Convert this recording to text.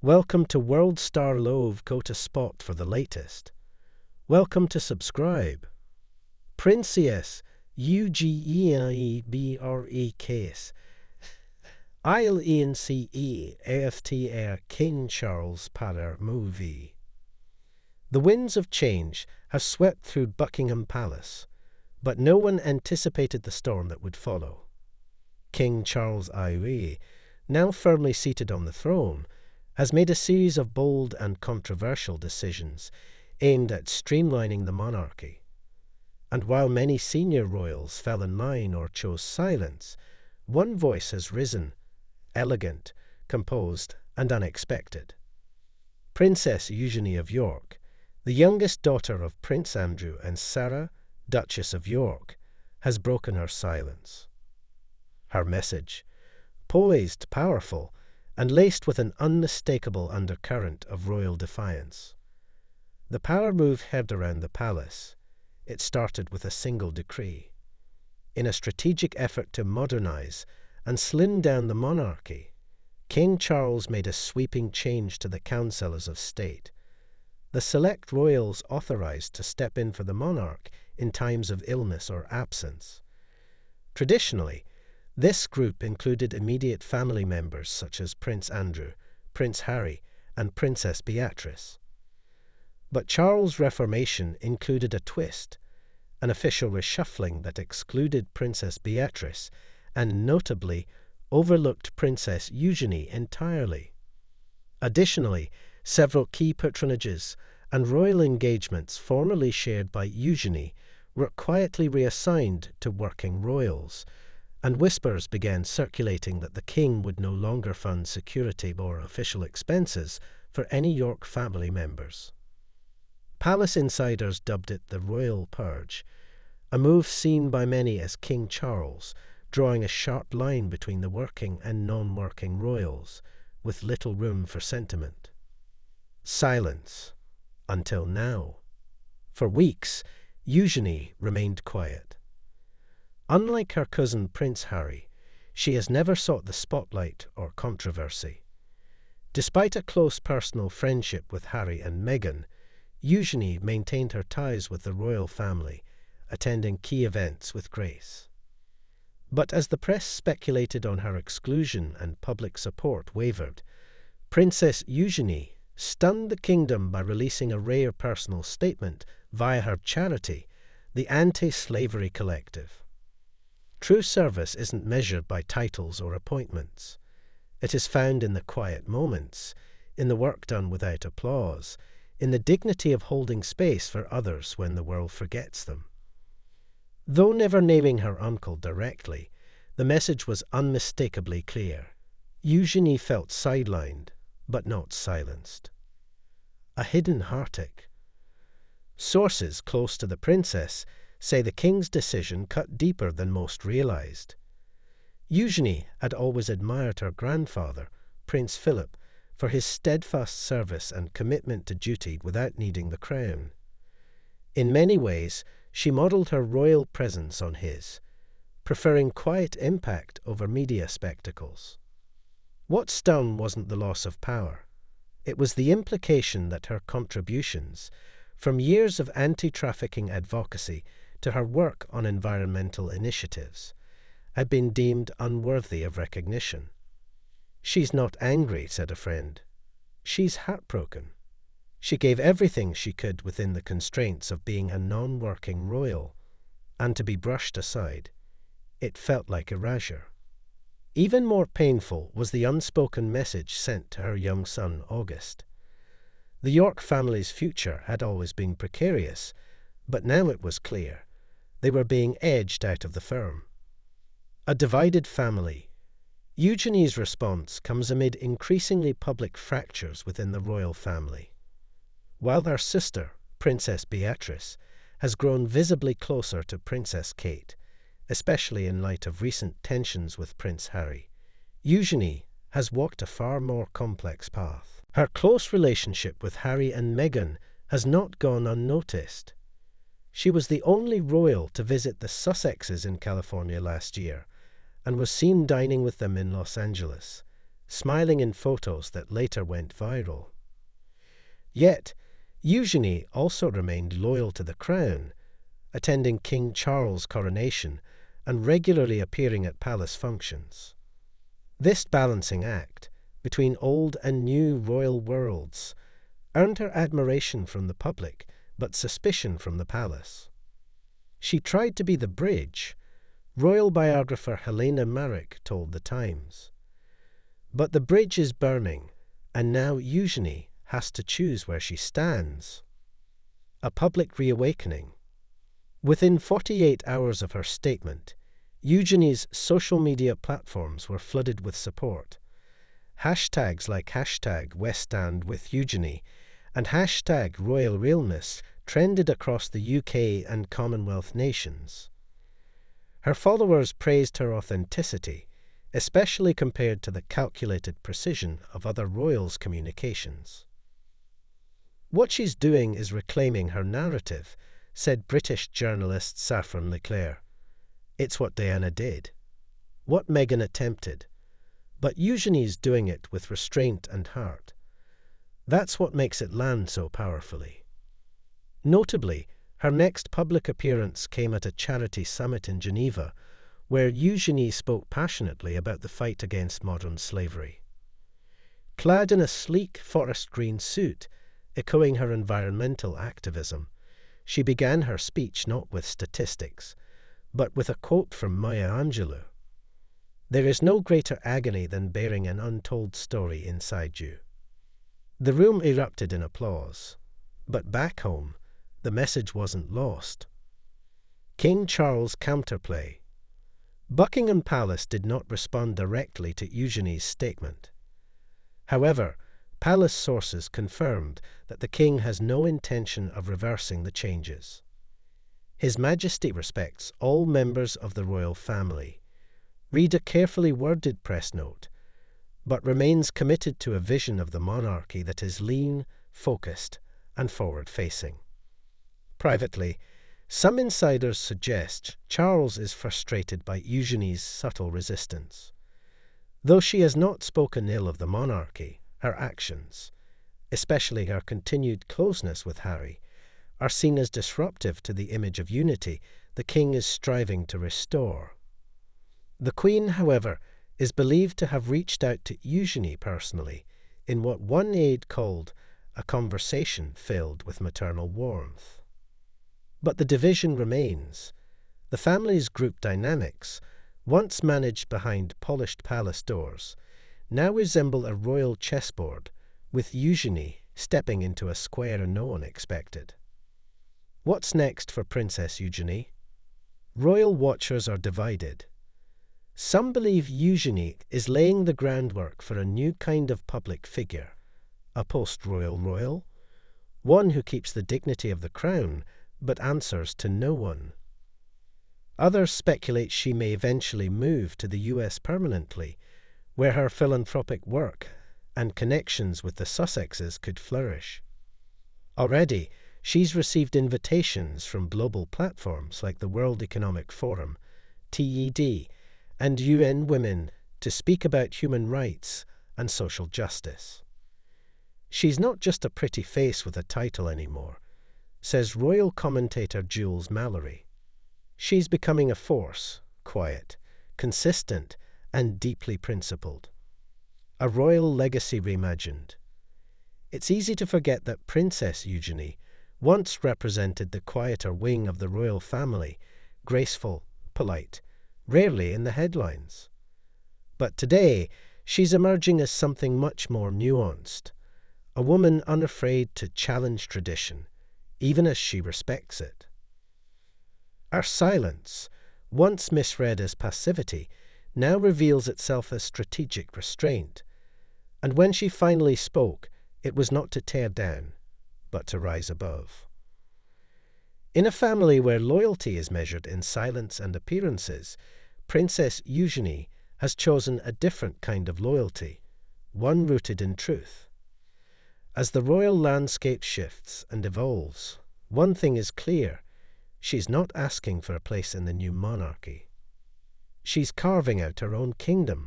Welcome to World Star Love. Go to spot for the latest. Welcome to subscribe. Princess Eugenie case. ILENCE King Charles Parler movie. The winds of change have swept through Buckingham Palace, but no one anticipated the storm that would follow. King Charles II, now firmly seated on the throne, has made a series of bold and controversial decisions aimed at streamlining the monarchy. And while many senior royals fell in line or chose silence, one voice has risen, elegant, composed, and unexpected. Princess Eugenie of York, the youngest daughter of Prince Andrew and Sarah, Duchess of York, has broken her silence. Her message, poised, powerful, and laced with an unmistakable undercurrent of royal defiance. The power move heard around the palace. It started with a single decree. In a strategic effort to modernize and slim down the monarchy, King Charles made a sweeping change to the councillors of state, the select royals authorized to step in for the monarch in times of illness or absence. Traditionally, this group included immediate family members such as Prince Andrew, Prince Harry, and Princess Beatrice. But Charles' reformation included a twist, an official reshuffling that excluded Princess Beatrice and notably overlooked Princess Eugenie entirely. Additionally, several key patronages and royal engagements formerly shared by Eugenie were quietly reassigned to working royals, and whispers began circulating that the king would no longer fund security or official expenses for any York family members. Palace insiders dubbed it the Royal Purge, a move seen by many as King Charles drawing a sharp line between the working and non-working royals, with little room for sentiment. Silence, until now. For weeks, Eugenie remained quiet. Unlike her cousin Prince Harry, she has never sought the spotlight or controversy. Despite a close personal friendship with Harry and Meghan, Eugenie maintained her ties with the royal family, attending key events with grace. But as the press speculated on her exclusion and public support wavered, Princess Eugenie stunned the kingdom by releasing a rare personal statement via her charity, the Anti-Slavery Collective. True service isn't measured by titles or appointments. It is found in the quiet moments, in the work done without applause, in the dignity of holding space for others when the world forgets them. Though never naming her uncle directly, the message was unmistakably clear. Eugenie felt sidelined, but not silenced. A hidden heartache. Sources close to the princess say the king's decision cut deeper than most realized. Eugenie had always admired her grandfather, Prince Philip, for his steadfast service and commitment to duty without needing the crown. In many ways, she modelled her royal presence on his, preferring quiet impact over media spectacles. What stung wasn't the loss of power. It was the implication that her contributions, from years of anti-trafficking advocacy to her work on environmental initiatives, had been deemed unworthy of recognition. "She's not angry," said a friend. "She's heartbroken." She gave everything she could within the constraints of being a non-working royal, and to be brushed aside, it felt like erasure. Even more painful was the unspoken message sent to her young son, August. The York family's future had always been precarious, but now it was clear. They were being edged out of the firm. A divided family. Eugenie's response comes amid increasingly public fractures within the royal family. While her sister, Princess Beatrice, has grown visibly closer to Princess Kate, especially in light of recent tensions with Prince Harry, Eugenie has walked a far more complex path. Her close relationship with Harry and Meghan has not gone unnoticed. She was the only royal to visit the Sussexes in California last year, and was seen dining with them in Los Angeles, smiling in photos that later went viral. Yet, Eugenie also remained loyal to the crown, attending King Charles' coronation and regularly appearing at palace functions. This balancing act between old and new royal worlds earned her admiration from the public, but suspicion from the palace. She tried to be the bridge, royal biographer Helena Marek told The Times. But the bridge is burning, and now Eugenie has to choose where she stands. A public reawakening. Within 48 hours of her statement, Eugenie's social media platforms were flooded with support. Hashtags like #WestStandWithEugenie and #RoyalRealness trended across the UK and Commonwealth nations. Her followers praised her authenticity, especially compared to the calculated precision of other royals' communications. What she's doing is reclaiming her narrative, said British journalist Saffron Leclerc. It's what Diana did, what Meghan attempted, but Eugenie's doing it with restraint and heart. That's what makes it land so powerfully. Notably, her next public appearance came at a charity summit in Geneva, where Eugenie spoke passionately about the fight against modern slavery. Clad in a sleek forest green suit, echoing her environmental activism, she began her speech not with statistics, but with a quote from Maya Angelou. "There is no greater agony than bearing an untold story inside you." The room erupted in applause, but back home, the message wasn't lost. King Charles' counterplay. Buckingham Palace did not respond directly to Eugenie's statement. However, palace sources confirmed that the king has no intention of reversing the changes. His Majesty respects all members of the royal family. Read a carefully worded press note, but remains committed to a vision of the monarchy that is lean, focused, and forward-facing. Privately, some insiders suggest Charles is frustrated by Eugenie's subtle resistance. Though she has not spoken ill of the monarchy, her actions, especially her continued closeness with Harry, are seen as disruptive to the image of unity the king is striving to restore. The Queen, however, is believed to have reached out to Eugenie personally in what one aide called a conversation filled with maternal warmth. But the division remains. The family's group dynamics, once managed behind polished palace doors, now resemble a royal chessboard, with Eugenie stepping into a square no one expected. What's next for Princess Eugenie? Royal watchers are divided. Some believe Eugenie is laying the groundwork for a new kind of public figure, a post-royal royal, one who keeps the dignity of the crown but answers to no one. Others speculate she may eventually move to the US permanently, where her philanthropic work and connections with the Sussexes could flourish. Already, she's received invitations from global platforms like the World Economic Forum, TED, and UN Women to speak about human rights and social justice. She's not just a pretty face with a title anymore, says royal commentator Jules Mallory. She's becoming a force, quiet, consistent, and deeply principled. A royal legacy reimagined. It's easy to forget that Princess Eugenie once represented the quieter wing of the royal family, graceful, polite, rarely in the headlines. But today, she's emerging as something much more nuanced, a woman unafraid to challenge tradition, even as she respects it. Her silence, once misread as passivity, now reveals itself as strategic restraint, and when she finally spoke, it was not to tear down, but to rise above. In a family where loyalty is measured in silence and appearances, Princess Eugenie has chosen a different kind of loyalty, one rooted in truth. As the royal landscape shifts and evolves, one thing is clear: she's not asking for a place in the new monarchy. She's carving out her own kingdom.